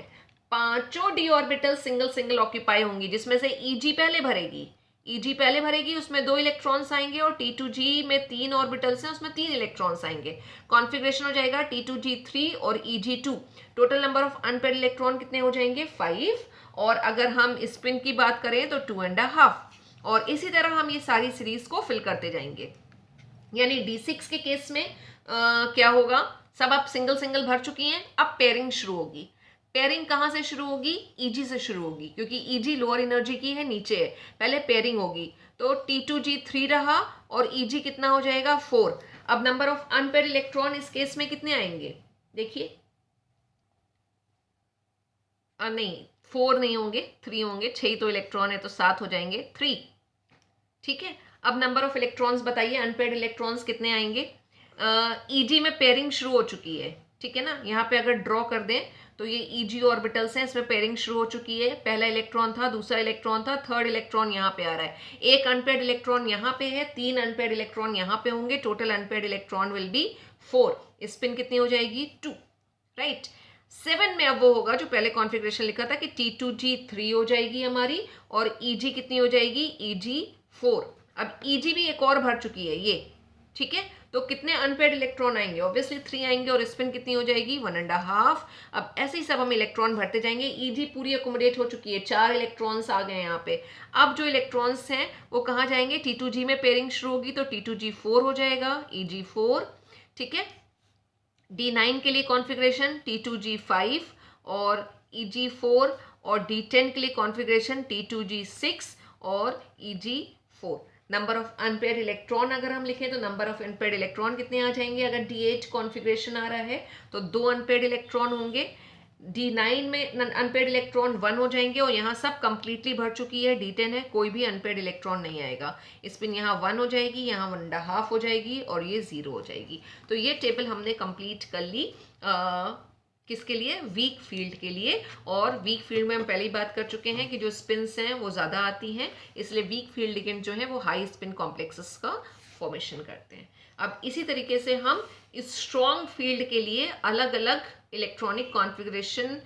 पांचों d orbital single single occupy होंगी, जिसमें से Eg पहले भरेगी, Eg पहले भरेगी, उसमें 2 इलेक्ट्रॉन्स आएंगे, और T2g में 3 ऑर्बिटल्स हैं, उसमें 3 इलेक्ट्रॉन्स आएंगे। कॉन्फ़िगरेशन हो जाएगा T2g3 और Eg2। Total number of unpaired electron कितने हो जाएंगे 5, और अगर हम स्पिन की बात करें तो 2.5, और इसी तरह हम ये सारी सीरीज को फिल करते जाएंगे। यानी D6 के केस में क्या होगा? सब आप सिंगल सिंगल भर चुकी हैं, अब पेयरिंग शुरू होगी। पेयरिंग कहाँ से शुरू होगी? Eg से शुरू होगी, क्योंकि Eg लोअर एनर्जी की है, नीचे है, पहले पेयरिंग होगी। तो T2g3 रहा और Eg कितना हो जाएगा 4। अब नंबर ऑफ अनपेयर्ड इलेक्ट्रॉन इस केस में कितने आएंगे? देखिए, नहीं 4 नहीं होंगे, 3 होंगे, 6 तो इलेक्ट्रॉन है तो 7 हो जाएंगे 3, ठीक है। अब नंबर ऑफ इलेक्ट्रॉन्स बताइए, अनपेयर्ड इलेक्ट्रॉन्स कितने आएंगे? Eg में पेयरिंग शुरू हो चुकी है, ठीक है ना। यहाँ पे अगर ड्रॉ कर दें तो ये Eg ऑर्बिटल्स हैं, इसमें पेयरिंग शुरू हो चुकी है, पहला इलेक्ट्रॉन था, दूसरा इलेक्ट्रॉन था, थर्ड इलेक्ट्रॉन यहाँ पे आ रहा है, एक अनपेयर्ड इलेक्ट्रॉन यहाँ पे है, 3 अनपेयर्ड इलेक्ट्रॉन यहाँ पे होंगे, total unpaired electron will be 4। Spin कितनी हो जाएगी 2, राइट। 7 में अब वो होगा जो पहले कॉन्फ़िगरेशन लिखा था कि T2g3 हो जाएगी हमारी, और Eg कितनी हो जाएगी Eg4। अब Eg भी एक और भर चुकी है ये, ठीक है। तो कितने अनपेयर्ड इलेक्ट्रॉन आएंगे? ऑब्वियसली 3 आएंगे, और स्पिन कितनी हो जाएगी 1.5। अब ऐसे ही सब हम इलेक्ट्रॉन भरते जाएंगे। Eg पूरी अकोमोडेट हो चुकी है, 4 इलेक्ट्रॉन्स आ गए यहाँ पे। अब जो इलेक्ट्रॉन्स हैं वो कहाँ जाएंगे? T2g में पेयरिंग शुरू होगी तो T2g4 हो जाएगा, Eg4, ठीक है। D9 के लिए कॉन्फ़िगरेशन T2g5 और Eg4, और D10 के लिए कॉन्फ़िगरेशन T2g6 और Eg4। Number of unpaired electron अगर हम लिखें तो नंबर ऑफ अनपेयर्ड इलेक्ट्रॉन कितने आ जाएंगे? अगर D8 कॉन्फ़िगरेशन आ रहा है तो 2 अनपेयर्ड इलेक्ट्रॉन होंगे। D9 में अनपेयर्ड इलेक्ट्रॉन 1 हो जाएंगे, और यहाँ सब कंप्लीटली भर चुकी है, D10 है, कोई भी अनपेयर्ड इलेक्ट्रॉन नहीं आएगा। स्पिन यहाँ 1 हो जाएगी, यहाँ 1.5 हो जाएगी, और ये 0 हो जाएगी। तो ये टेबल हमने कंप्लीट कर ली किसके लिए? वीक फील्ड के लिए। और वीक फील्ड में हम पहले ही बात कर चुके हैं कि जो स्पिन्स हैं वो ज़्यादा आती हैं, इसलिए वीक फील्ड लिगेंड जो है वो हाई स्पिन कॉम्प्लेक्सेस का फॉर्मेशन करते हैं। अब इसी तरीके से हम स्ट्रॉन्ग फील्ड के लिए अलग अलग इलेक्ट्रॉनिक कॉन्फ़िगरेशन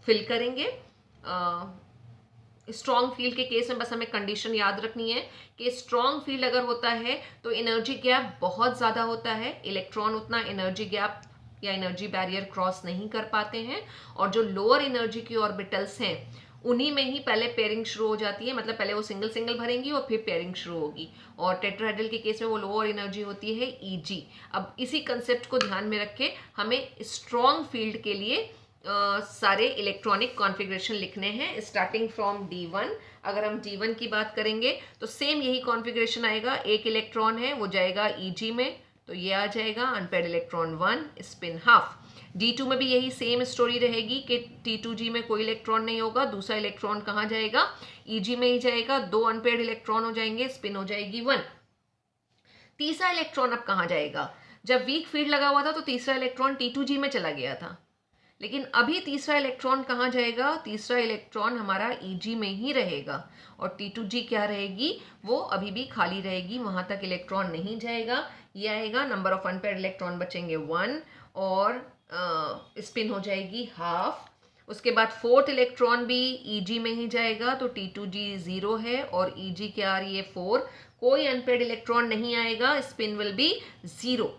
फिल करेंगे। स्ट्रॉन्ग फील्ड के केस में बस हमें कंडीशन याद रखनी है कि स्ट्रॉन्ग फील्ड अगर होता है तो एनर्जी गैप बहुत ज़्यादा होता है, इलेक्ट्रॉन उतना एनर्जी गैप या एनर्जी बैरियर क्रॉस नहीं कर पाते हैं, और जो लोअर एनर्जी की ऑर्बिटल्स हैं उन्हीं में ही पहले पेयरिंग शुरू हो जाती है, मतलब पहले वो सिंगल सिंगल भरेंगी और फिर पेयरिंग शुरू होगी। और टेट्राहेड्रल के केस में वो लोअर एनर्जी होती है Eg। अब इसी कंसेप्ट को ध्यान में रख के हमें स्ट्रॉन्ग फील्ड के लिए सारे इलेक्ट्रॉनिक कॉन्फ़िगरेशन लिखने हैं, स्टार्टिंग फ्रॉम D1 अगर हम D1 की बात करेंगे तो सेम यही कॉन्फ़िगरेशन आएगा, एक इलेक्ट्रॉन है वो जाएगा Eg में, तो ये आ जाएगा unpaired electron 1, spin half. D2 में भी यही सेम स्टोरी रहेगी कि T2G में कोई इलेक्ट्रॉन नहीं होगा, दूसरा इलेक्ट्रॉन कहाँ जाएगा, Eg में ही जाएगा, 2 अनपेयर्ड इलेक्ट्रॉन हो जाएंगे, स्पिन हो जाएगी 1। तीसरा इलेक्ट्रॉन अब कहाँ जाएगा, जब वीक फील्ड लगा हुआ था तो तीसरा इलेक्ट्रॉन T2G में चला गया था, लेकिन अभी तीसरा इलेक्ट्रॉन कहाँ जाएगा, तीसरा इलेक्ट्रॉन हमारा Eg में ही रहेगा और T2G क्या रहेगी, वो अभी भी खाली रहेगी, वहां तक इलेक्ट्रॉन नहीं जाएगा। ये आएगा, नंबर ऑफ अनपेयर्ड इलेक्ट्रॉन बचेंगे 1 और स्पिन हो जाएगी हाफ। उसके बाद फोर्थ इलेक्ट्रॉन भी Eg में ही जाएगा, तो T2G 0 है और Eg क्या आ रही है 4, कोई अनपेयर्ड इलेक्ट्रॉन नहीं आएगा, स्पिन विल बी 0।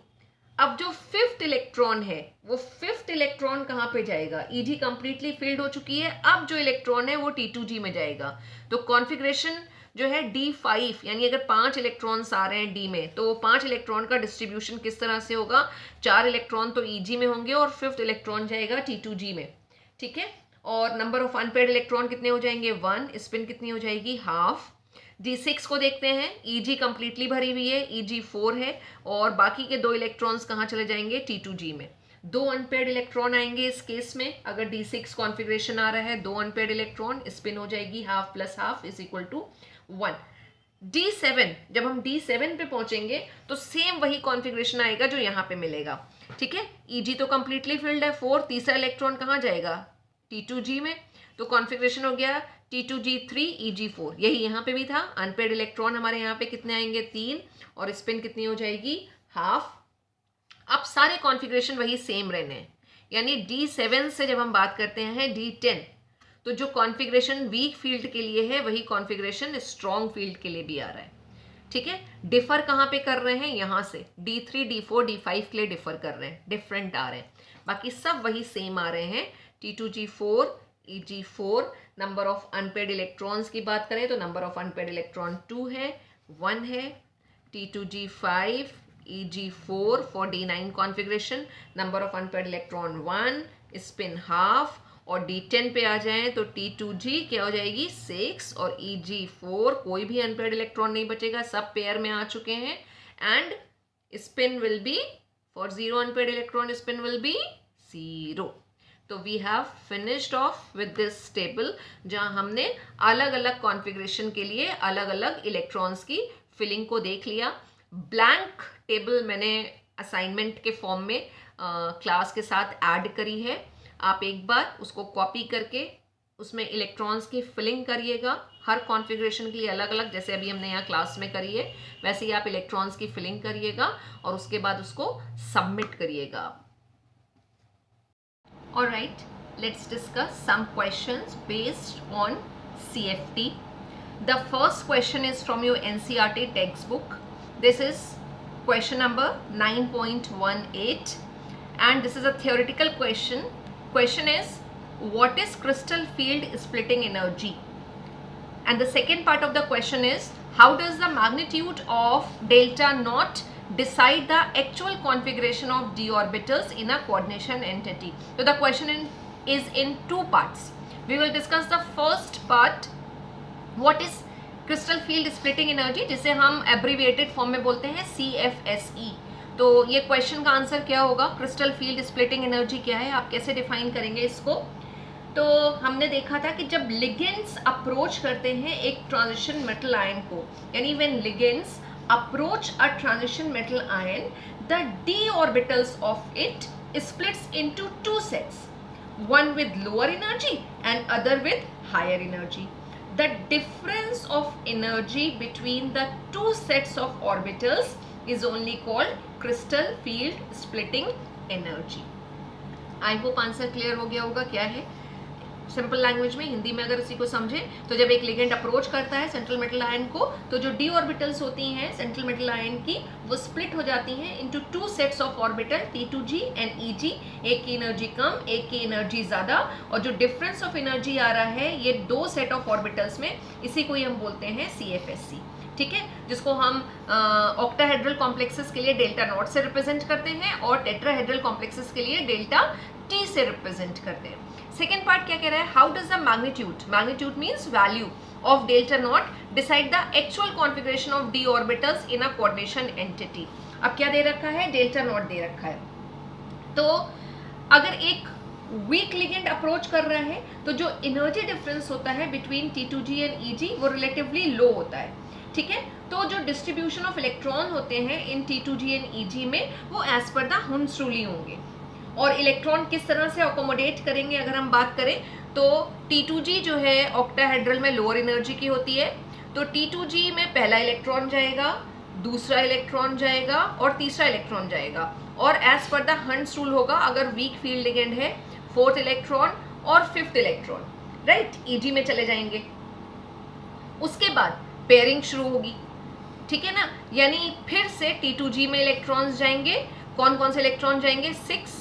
अब जो फिफ्थ इलेक्ट्रॉन है वो फिफ्थ इलेक्ट्रॉन कहाँ पे जाएगा, Eg कंप्लीटली फिल्ड हो चुकी है, अब जो इलेक्ट्रॉन है वो T2G में जाएगा। तो कॉन्फ़िगरेशन जो है D5, यानी अगर 5 इलेक्ट्रॉन्स आ रहे हैं D में तो 5 इलेक्ट्रॉन का डिस्ट्रीब्यूशन किस तरह से होगा, 4 इलेक्ट्रॉन तो Eg में होंगे और फिफ्थ इलेक्ट्रॉन जाएगा T2G में, ठीक है। और नंबर ऑफ अनपेयर्ड इलेक्ट्रॉन कितने हो जाएंगे 1, स्पिन कितनी हो जाएगी हाफ। D6 को देखते हैं, Eg कंप्लीटली भरी हुई है, Eg 4 है और बाकी के 2 इलेक्ट्रॉन्स कहाँ चले जाएंगे, T2G में। 2 अनपेयर्ड इलेक्ट्रॉन आएंगे इस केस में, अगर D6 कॉन्फ़िगरेशन आ रहा है, 2 अनपेयर्ड इलेक्ट्रॉन, स्पिन हो जाएगी half plus half is equal to 1। D7, जब हम D7 पे पहुंचेंगे तो सेम वही कॉन्फ़िगरेशन आएगा जो यहाँ पे मिलेगा, ठीक है। Eg तो कंप्लीटली फिल्ड है 4, तीसरा इलेक्ट्रॉन कहाँ जाएगा, T2G में, तो कॉन्फ़िगरेशन हो गया T2G 3 Eg 4, यही यहाँ पे भी था। अनपेयर्ड इलेक्ट्रॉन हमारे यहाँ पे कितने आएंगे 3 और स्पिन कितनी हो जाएगी हाफ। अब सारे कॉन्फ़िगरेशन वही सेम रहने हैं, यानी D7 से जब हम बात करते हैं D10, तो जो कॉन्फ़िगरेशन वीक फील्ड के लिए है वही कॉन्फ़िगरेशन स्ट्रॉन्ग फील्ड के लिए भी आ रहा है, ठीक है। डिफर कहाँ पे कर रहे हैं, यहाँ से D3 D4 D5 के लिए डिफर कर रहे हैं, डिफरेंट आ रहे हैं, बाकी सब वही सेम आ रहे हैं। T2G 4 Eg 4। Number of unpaired electrons की बात करें तो नंबर ऑफ अनपेयर्ड इलेक्ट्रॉन 2 है, 1 है। T2G 5 Eg 4 for D9 configuration, number of unpaired electron 1, spin half. और D10 पे आ जाएं तो T2G क्या हो जाएगी 6 और Eg 4, कोई भी अनपेयर्ड इलेक्ट्रॉन नहीं बचेगा, सब पेयर में आ चुके हैं and spin will be for 0 unpaired electron, spin will be 0। तो we have finished off with this table, जहां हमने अलग अलग कॉन्फ़िगरेशन के लिए अलग अलग इलेक्ट्रॉन्स की फिलिंग को देख लिया। ब्लैंक टेबल मैंने असाइनमेंट के फॉर्म में क्लास के साथ ऐड करी है, आप एक बार उसको कॉपी करके उसमें इलेक्ट्रॉन्स की फिलिंग करिएगा, हर कॉन्फ़िगरेशन के लिए अलग अलग, जैसे अभी हमने यहाँ क्लास में करी है वैसे ही आप इलेक्ट्रॉन्स की फिलिंग करिएगा और उसके बाद उसको सबमिट करिएगा। Alright, let's discuss some questions based on CFT. The first question is from your NCERT textbook. This is question number 9.18 and this is a theoretical question. Question is, what is crystal field splitting energy? And the second part of the question is, how does the magnitude of delta naught decide the actual configuration of d orbitals in a coordination entity? So the question is in two parts. We will discuss the first part, what is crystal field splitting energy, जिसे हम abbreviated form में बोलते हैं CFSE. तो ये question का answer क्या होगा, क्रिस्टल फील्ड स्प्लिटिंग एनर्जी क्या है, आप कैसे डिफाइन करेंगे इसको। तो हमने देखा था कि जब लिगेंड्स अप्रोच करते हैं एक ट्रांजिशन मेटल आयन को, यानी when ligands approach a transition metal ion, the d orbitals of it splits into two sets, one with lower energy and other with higher energy. The difference of energy between the two sets of orbitals is only called crystal field splitting energy. I hope answer clear हो गया होगा क्या है। Simple language में, हिंदी में अगर इसी को समझें तो जब एक लिगेंड अप्रोच करता है सेंट्रल मेटल आयन को, तो जो डी ऑर्बिटल्स होती हैं सेंट्रल मेटल आयन की, वो स्प्लिट हो जाती हैं into two sets of orbital T2G and Eg। एक की एनर्जी कम, एक की एनर्जी ज़्यादा, और जो डिफरेंस ऑफ एनर्जी आ रहा है ये दो सेट ऑफ ऑर्बिटल्स में, इसी को ही हम बोलते हैं CFSE। ठीक है, जिसको हम ऑक्टाहेड्रल कॉम्प्लेक्सेस के लिए डेल्टा नॉट से रिप्रेजेंट करते हैं और टेट्राहेड्रल कॉम्प्लेक्सेस के लिए डेल्टा टी से रिप्रेजेंट करते हैं। सेकेंड पार्ट क्या कह रहा है, how does the magnitude means value of delta naught decide the actual configuration of d orbitals in a coordination entity। अब क्या दे रखा है, डेल्टा नॉट दे रखा है। तो अगर एक वीक लिगेंड अप्रोच कर रहा है तो जो एनर्जी डिफरेंस होता है बिटवीन T2G एंड EG वो रिलेटिवली लो होता है, ठीक है। तो जो डिस्ट्रीब्यूशन ऑफ इलेक्ट्रॉन होते हैं इन T2G एंड EG में वो as per the Hund's rule होंगे। और इलेक्ट्रॉन किस तरह से अकोमोडेट करेंगे अगर हम बात करें तो T2G जो है ऑक्टाहेड्रल में लोअर एनर्जी की होती है, तो T2G में पहला इलेक्ट्रॉन जाएगा, दूसरा इलेक्ट्रॉन जाएगा और तीसरा इलेक्ट्रॉन जाएगा। और as per the hunts rule होगा, अगर वीक फील्ड लिगेंड है फोर्थ इलेक्ट्रॉन और फिफ्थ इलेक्ट्रॉन राइट EG में चले जाएंगे। उसके बाद पेयरिंग शुरू होगी, ठीक है ना, यानी फिर से T2G में इलेक्ट्रॉन्स जाएंगे। कौन कौन से इलेक्ट्रॉन जाएंगे, 6,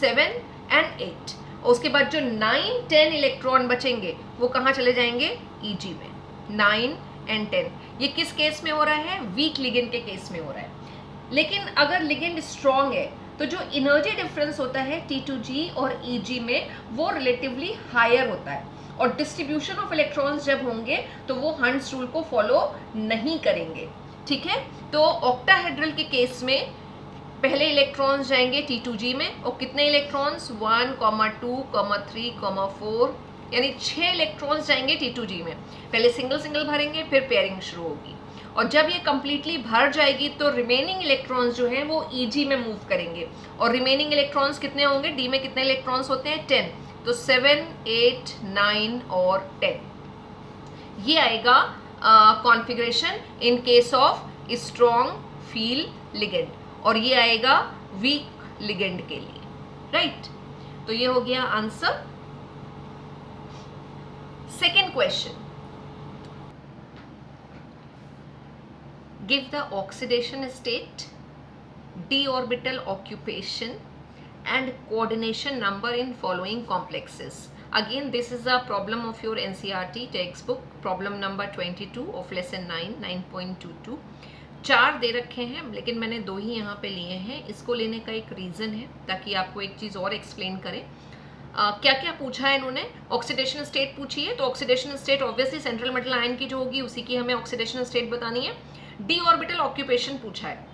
7 एंड 8। उसके बाद जो 9, 10 इलेक्ट्रॉन बचेंगे वो कहाँ चले जाएंगे, EG में। 9 एंड 10 ये किस केस में हो रहा है, वीक लिगेंड के केस में हो रहा है। लेकिन अगर लिगेंड स्ट्रॉन्ग है तो जो एनर्जी डिफरेंस होता है T2G और EG में वो रिलेटिवली हायर होता है और डिस्ट्रीब्यूशन ऑफ इलेक्ट्रॉन्स जब होंगे तो वो हंट्स रूल को फॉलो नहीं करेंगे, ठीक है। तो ऑक्टाहेड्रल के केस में पहले इलेक्ट्रॉन्स जाएंगे T2G में और कितने इलेक्ट्रॉन्स, 1, 2, 3, 4 यानी 6 इलेक्ट्रॉन्स जाएंगे T2G में। पहले सिंगल सिंगल भरेंगे फिर पेयरिंग शुरू होगी और जब ये कंप्लीटली भर जाएगी तो रिमेनिंग इलेक्ट्रॉन्स जो हैं वो EG में मूव करेंगे। और रिमेनिंग इलेक्ट्रॉन्स कितने होंगे, D में कितने इलेक्ट्रॉन्स होते हैं, 10, तो 7, 8, 9 और 10 ये आएगा configuration in case of strong field ligand और ये आएगा वीक लिगेंड के लिए, राइट। तो ये हो गया answer. Second question, give the oxidation state, d orbital occupation and coordination number in following complexes। Again this is a problem of your NCERT textbook, problem number 22 of lesson 9, 9.22। 4 दे रखे हैं लेकिन मैंने 2 ही यहाँ पे लिए हैं। इसको लेने का एक रीज़न है ताकि आपको एक चीज़ और एक्सप्लेन करें। क्या क्या पूछा है इन्होंने, ऑक्सीडेशन स्टेट पूछी है, तो oxidation state obviously central metal ion की जो होगी उसी की हमें ऑक्सीडेशन स्टेट बतानी है। डी ऑर्बिटल ऑक्यूपेशन पूछा है,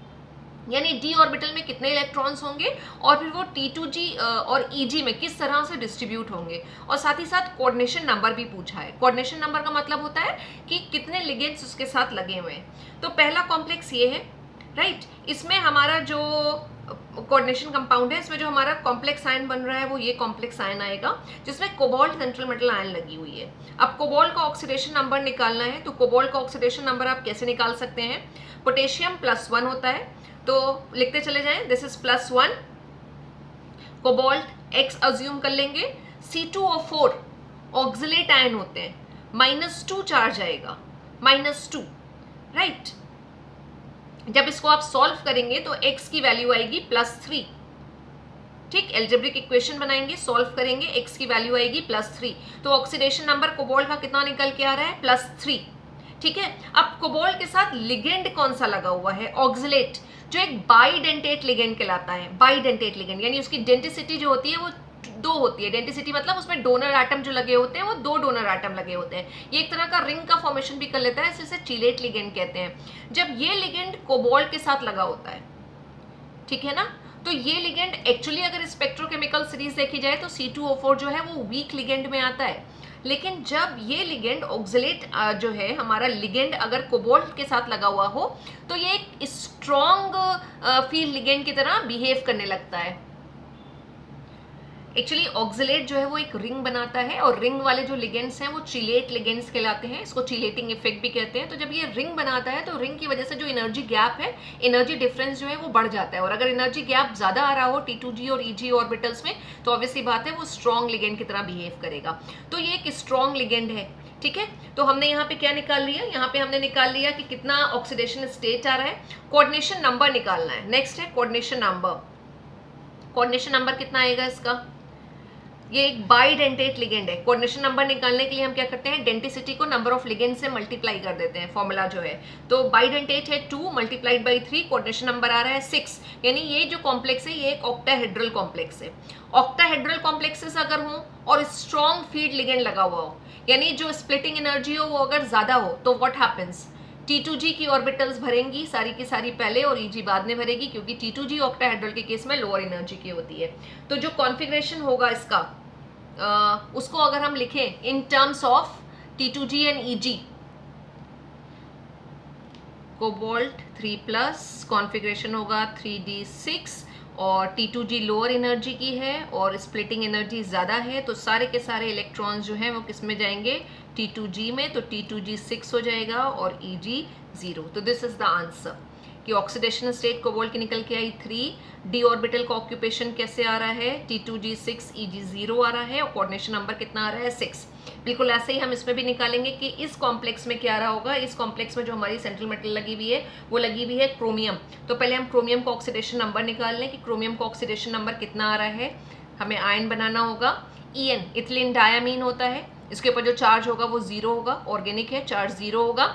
यानी डी ऑर्बिटल में कितने इलेक्ट्रॉन्स होंगे और फिर वो T2G और EG में किस तरह से डिस्ट्रीब्यूट होंगे, और साथ ही साथ कोऑर्डिनेशन नंबर भी पूछा है। कोऑर्डिनेशन नंबर का मतलब होता है कि कितने लिगेंड्स उसके साथ लगे हुए हैं। तो पहला कॉम्प्लेक्स ये है, राइट। इसमें हमारा जो कोऑर्डिनेशन कंपाउंड है, इसमें जो हमारा कॉम्प्लेक्स आयन बन रहा है वो ये कॉम्प्लेक्स आयन आएगा जिसमें कोबाल्ट सेंट्रल मेटल आयन लगी हुई है। अब कोबाल्ट का ऑक्सीडेशन नंबर निकालना है, तो कोबाल्ट का ऑक्सीडेशन नंबर आप कैसे निकाल सकते हैं, पोटेशियम +1 होता है तो लिखते चले जाएं, this is +1। Cobalt X assume कर लेंगे, C2O4 ऑक्सिलेट आयन होते हैं, -2 चार्ज आएगा, -2, राइट। जब इसको आप सॉल्व करेंगे तो X की वैल्यू आएगी +3, ठीक। एल्जेब्रिक इक्वेशन बनाएंगे, सॉल्व करेंगे, X की वैल्यू आएगी +3। तो ऑक्सीडेशन नंबर कोबाल्ट का कितना निकल के आ रहा है, +3, ठीक है। अब कोबाल्ट के साथ लिगेंड कौन सा लगा हुआ है, ऑक्सिलेट, जो एक बाइडेंटेट लिगेंड कहलाता है। बाइडेंटेट लिगेंड यानी उसकी डेंसिटी जो होती है वो 2 होती है। डेंसिटी मतलब उसमें डोनर एटम जो लगे होते हैं वो 2 डोनर एटम लगे होते हैं। ये एक तरह का रिंग का फॉर्मेशन भी कर लेता है, इसे चीलेट लिगेंड कहते हैं। जब ये लिगेंड कोबाल्ट के साथ लगा होता है, ठीक है ना, तो ये लिगेंड एक्चुअली अगर स्पेक्ट्रोकेमिकल सीरीज देखी जाए तो C2O4 जो है वो वीक लिगेंड में आता है। लेकिन जब ये लिगेंड ऑक्सिलेट जो है हमारा लिगेंड अगर कोबाल्ट के साथ लगा हुआ हो तो ये एक स्ट्रॉन्ग फील्ड लिगेंड की तरह बिहेव करने लगता है। एक्चुअली ऑक्सिलेट जो है वो एक रिंग बनाता है और रिंग वाले जो लिगेंड्स हैं वो चिलेट लिगेंड्स कहलाते हैं, इसको चिलेटिंग इफेक्ट भी कहते हैं। तो जब ये रिंग बनाता है तो रिंग की वजह से जो एनर्जी गैप है, एनर्जी डिफरेंस जो है वो बढ़ जाता है, और अगर एनर्जी गैप ज़्यादा आ रहा हो T2G और EG ऑर्बिटल्स में तो ऑब्वियसली बात है वो स्ट्रॉन्ग लिगेंड की तरह बिहेव करेगा। तो ये एक स्ट्रॉन्ग लिगेंड है, ठीक है। तो हमने यहाँ पे क्या निकाल लिया, यहाँ पे हमने निकाल लिया कि कितना ऑक्सीडेशन स्टेट आ रहा है, कोऑर्डिनेशन नंबर निकालना है। नेक्स्ट है कोऑर्डिनेशन नंबर। कोऑर्डिनेशन नंबर कितना आएगा इसका, ये एक बाइडेंटेट लिगेंड है। कोऑर्डिनेशन नंबर निकालने के लिए हम क्या करते हैं, डेंटिसिटी को नंबर ऑफ लिगेंड से मल्टीप्लाई कर देते हैं, फॉर्मूला जो है। तो बाइडेंटेट है 2 मल्टीप्लाइड बाई 3, कोऑर्डिनेशन नंबर आ रहा है 6। यानी ये जो कॉम्प्लेक्स है ये एक ऑक्टाहेड्रल कॉम्प्लेक्स है। ऑक्टाहेड्रल कॉम्प्लेक्सेस अगर हो और स्ट्रॉन्ग फीड लिगेंड लगा हुआ हो, यानी जो स्प्लिटिंग एनर्जी हो वो अगर ज्यादा हो, तो व्हाट हैपेंस, T2G की ऑर्बिटल्स भरेंगी सारी की सारी पहले और EG बाद में भरेगी, क्योंकि T2G ऑक्टाहेड्रल के केस में लोअर एनर्जी की होती है। तो जो कॉन्फ़िगरेशन होगा इसका उसको अगर हम लिखें in terms of T2G and EG, cobalt 3+, configuration होगा 3D6 और T2G लोअर एनर्जी की है और स्प्लिटिंग एनर्जी ज़्यादा है, तो सारे के सारे इलेक्ट्रॉन्स जो हैं वो किस में जाएंगे, T2G में। तो T2G 6 हो जाएगा और EG 0। तो दिस इज द आंसर कि ऑक्सीडेशन स्टेट कोबाल्ट की निकल के आई 3, डी ऑर्बिटल का ऑक्यूपेशन कैसे आ रहा है, T2G 6 EG 0 आ रहा है और कोऑर्डिनेशन नंबर कितना आ रहा है 6। बिल्कुल ऐसे ही हम इसमें भी निकालेंगे कि इस कॉम्प्लेक्स में क्या रहा होगा। इस कॉम्प्लेक्स में जो हमारी सेंट्रल मेटल लगी हुई है वो लगी हुई है क्रोमियम। तो पहले हम क्रोमियम का ऑक्सीडेशन नंबर निकाल लें कि क्रोमियम का ऑक्सीडेशन नंबर कितना आ रहा है। हमें आयन बनाना होगा, EN इथिलीन डायमीन होता है, इसके ऊपर जो चार्ज होगा वो 0 होगा, ऑर्गेनिक है, चार्ज 0 होगा।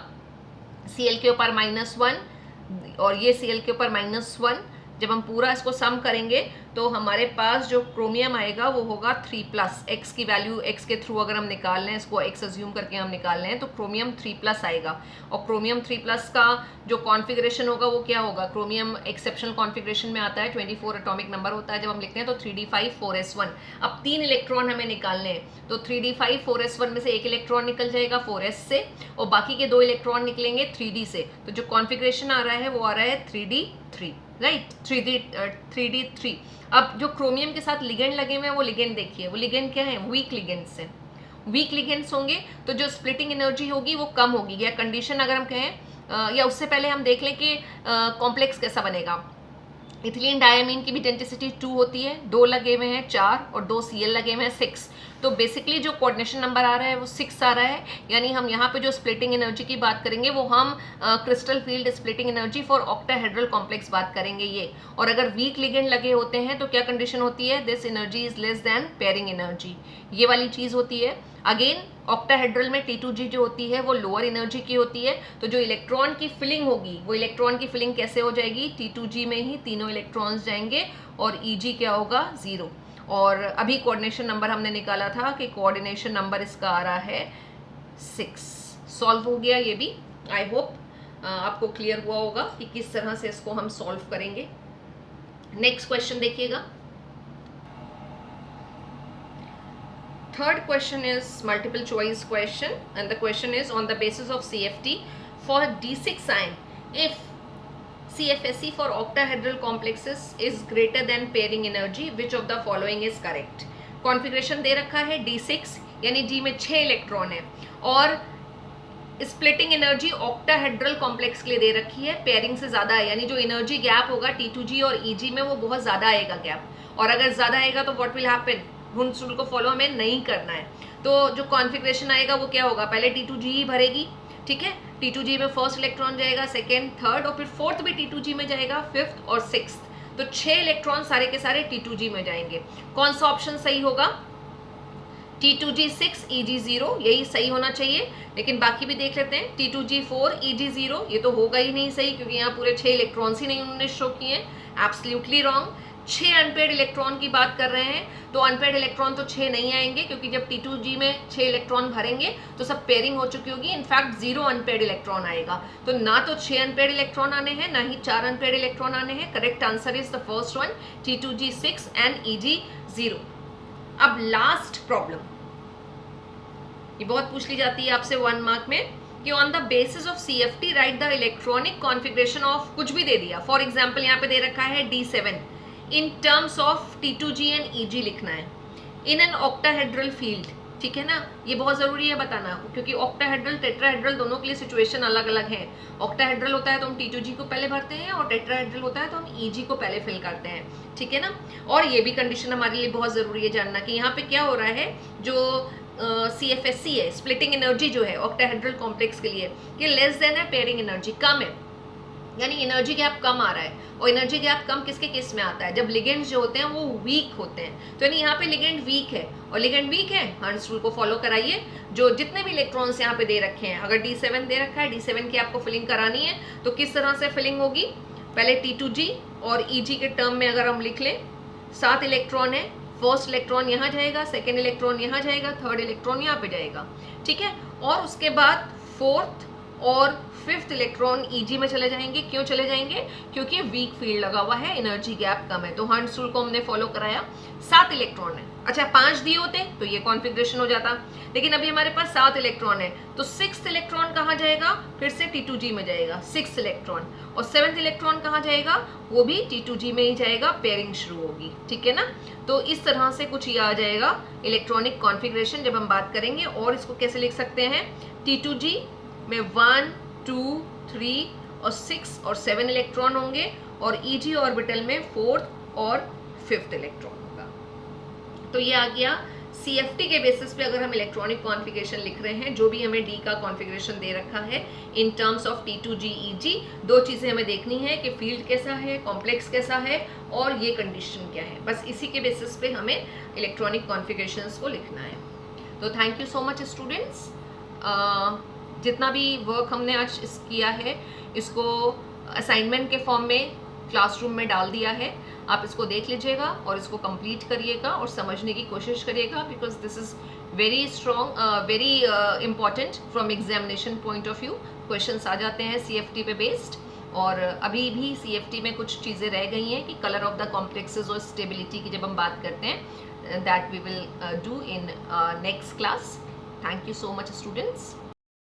Cl के ऊपर -1 और ये Cl के ऊपर -1। जब हम पूरा इसको सम करेंगे तो हमारे पास जो क्रोमियम आएगा वो होगा 3+। x की वैल्यू x के थ्रू अगर हम निकाल लें, इसको x अज्यूम करके हम निकाल लें, तो क्रोमियम 3+ आएगा। और क्रोमियम 3+ का जो कॉन्फ़िगरेशन होगा वो क्या होगा, क्रोमियम एक्सेप्शनल कॉन्फ़िगरेशन में आता है, 24 एटॉमिक नंबर होता है जब हम लिखते हैं, तो 3d5 4s1। अब 3 इलेक्ट्रॉन हमें निकालने हैं, तो 3d5 4s1 में से एक इलेक्ट्रॉन निकल जाएगा 4s से और बाकी के 2 इलेक्ट्रॉन निकलेंगे 3d से। तो जो कॉन्फ़िगरेशन आ रहा है वो आ रहा है 3d3, राइट, 3d3। अब जो क्रोमियम के साथ लिगेंड लगे हुए हैं वो लिगेंड देखिए, वो लिगेंड क्या है, वीक लिगेंड्स हैं। वीक लिगेंड्स होंगे तो जो स्प्लिटिंग एनर्जी होगी वो कम होगी, या कंडीशन अगर हम कहें या उससे पहले हम देख लें कि कॉम्प्लेक्स कैसा बनेगा। इथिलीन डायमीन की भी डेंसिटी 2 होती है, 2 लगे हुए हैं 4 और 2 Cl लगे हुए हैं 6। तो बेसिकली जो कोऑर्डिनेशन नंबर आ रहा है वो 6 आ रहा है। यानी हम यहाँ पे जो स्प्लिटिंग एनर्जी की बात करेंगे वो हम crystal field splitting energy for octahedral complex बात करेंगे ये। और अगर वीक लिगेंड लगे होते हैं तो क्या कंडीशन होती है, this energy is less than pairing energy, ये वाली चीज़ होती है। अगेन ऑक्टाहेड्रल में T2G जो होती है वो लोअर एनर्जी की होती है, तो जो इलेक्ट्रॉन की फिलिंग होगी वो इलेक्ट्रॉन की फिलिंग कैसे हो जाएगी, T2G में ही तीनों इलेक्ट्रॉन्स जाएंगे और EG क्या होगा 0। और अभी कोऑर्डिनेशन नंबर हमने निकाला था कि कोऑर्डिनेशन नंबर इसका आ रहा है 6। सॉल्व हो गया ये भी। आई होप आपको क्लियर हुआ होगा कि किस तरह से इसको हम सॉल्व करेंगे। नेक्स्ट क्वेश्चन देखिएगा। Third question is multiple choice question and the question is on the basis of CFT for D6 ion, if CFSE for octahedral complexes is greater than pairing energy, which of the following is correct? Configuration दे रखा है D6 यानी D में 6 electron है और splitting energy octahedral complex के लिए दे रखी है, पेयरिंग से ज़्यादा है, यानी जो एनर्जी गैप होगा T2G और EG में वो बहुत ज़्यादा आएगा गैप, और अगर ज़्यादा आएगा तो व्हाट विल हैपन, हुंस रूल को फॉलो हमें नहीं करना है। तो जो कॉन्फ़िगरेशन आएगा वो क्या होगा, पहले T2G ही भरेगी, ठीक है, T2G में फर्स्ट इलेक्ट्रॉन जाएगा, सेकेंड, थर्ड और फिर फोर्थ भी T2G में जाएगा, फिफ्थ और सिक्स्थ। तो 6 इलेक्ट्रॉन सारे के सारे T2G में जाएंगे। कौन सा ऑप्शन सही होगा, T2G 6 EG 0, यही सही होना चाहिए। लेकिन बाकी भी देख लेते हैं, T2G 4 EG 0, ये तो होगा ही नहीं सही क्योंकि यहाँ पूरे 6 इलेक्ट्रॉन्स ही नहीं उन्होंने शो किए, एब्सोल्युटली रॉन्ग। 6 अनपेड इलेक्ट्रॉन की बात कर रहे हैं, तो अनपेड इलेक्ट्रॉन तो 6 नहीं आएंगे क्योंकि जब T2G में 6 इलेक्ट्रॉन भरेंगे तो सब पेयरिंग हो चुकी होगी, इनफैक्ट 0 अनपेड इलेक्ट्रॉन आएगा। तो ना तो 6 अनपेड इलेक्ट्रॉन आने हैं, ना ही 4 अनपेड इलेक्ट्रॉन आने हैं। Correct answer is the first one, T2G 6 and EG 0। अब लास्ट प्रॉब्लम, ये बहुत पूछ ली जाती है आपसे 1 मार्क में कि on the basis of CFT right the electronic configuration of, कुछ भी दे दिया, फॉर एग्जाम्पल यहाँ पे दे रखा है D7 in terms of T2G and EG लिखना है इन एन ऑक्टाहेड्रल फील्ड, ठीक है ना। ये बहुत ज़रूरी है बताना क्योंकि ऑक्टाहेड्रल टेट्राहेड्रल दोनों के लिए सिचुएशन अलग अलग है। ऑक्टाहेड्रल होता है तो हम T2G को पहले भरते हैं और टेट्राहेड्रल होता है तो हम EG को पहले फिल करते हैं, ठीक है ना। और ये भी कंडीशन हमारे लिए बहुत ज़रूरी है जानना कि यहाँ पे क्या हो रहा है, जो CFSE है, स्प्लिटिंग एनर्जी जो है ऑक्टाहेड्रल कॉम्प्लेक्स के लिए, ये लेस देन है पेयरिंग एनर्जी, कम है। यानी एनर्जी गैप कम आ रहा है। और एनर्जी गैप कम किसके केस में आता है, जब लिगेंड्स जो होते हैं वो वीक होते हैं। तो यानी यहाँ पे लिगेंड वीक है, और लिगेंड वीक है, हर्ट्ज रूल को फॉलो कराइए। जो जितने भी इलेक्ट्रॉन्स यहाँ पे दे रखे हैं, अगर D7 दे रखा है, D7 की आपको फिलिंग करानी है तो किस तरह से फिलिंग होगी, पहले T2G और EG के टर्म में अगर हम लिख लें, 7 इलेक्ट्रॉन है, फर्स्ट इलेक्ट्रॉन यहाँ जाएगा, सेकेंड इलेक्ट्रॉन यहाँ जाएगा, थर्ड इलेक्ट्रॉन यहाँ पे जाएगा, ठीक है। और उसके बाद फोर्थ और फिफ्थ इलेक्ट्रॉन EG में चले जाएंगे। क्यों चले जाएंगे, क्योंकि वीक फील्ड लगा हुआ है, एनर्जी गैप कम है। तो हर्ट्ज रूल को हमने फॉलो कराया, 7 इलेक्ट्रॉन है। अच्छा 5 दिए होते तो ये कॉन्फ़िगरेशन हो जाता, लेकिन अभी हमारे पास 7 इलेक्ट्रॉन है, तो 6th इलेक्ट्रॉन कहाँ जाएगा, फिर से T2G में जाएगा 6th इलेक्ट्रॉन, और 7th इलेक्ट्रॉन कहाँ जाएगा, वो भी T2G में ही जाएगा, पेयरिंग शुरू होगी, ठीक है ना। तो इस तरह से कुछ ये आ जाएगा इलेक्ट्रॉनिक कॉन्फ़िगरेशन जब हम बात करेंगे। और इसको कैसे लिख सकते हैं, T2G में 1 2 3 और 6 और 7 इलेक्ट्रॉन होंगे, और EG ऑर्बिटल में 4th और 5th इलेक्ट्रॉन होगा। तो ये आ गया CFT के बेसिस पे अगर हम इलेक्ट्रॉनिक कॉन्फ़िगरेशन लिख रहे हैं, जो भी हमें D का कॉन्फ़िगरेशन दे रखा है in terms of T2G EG, दो चीज़ें हमें देखनी है कि फील्ड कैसा है, कॉम्प्लेक्स कैसा है, और ये कंडीशन क्या है। बस इसी के बेसिस पे हमें इलेक्ट्रॉनिक कॉन्फ़िगरेशंस को लिखना है। तो thank you so much students. जितना भी वर्क हमने आज किया है, इसको असाइनमेंट के फॉर्म में क्लासरूम में डाल दिया है। आप इसको देख लीजिएगा और इसको कंप्लीट करिएगा और समझने की कोशिश करिएगा, because this is very strong, very important from examination point of view. Questions आ जाते हैं CFT पे बेस्ड, और अभी भी CFT में कुछ चीज़ें रह गई हैं कि कलर ऑफ द कॉम्प्लेक्सेस और स्टेबिलिटी की जब हम बात करते हैं, that we will do in next class. Thank you so much students.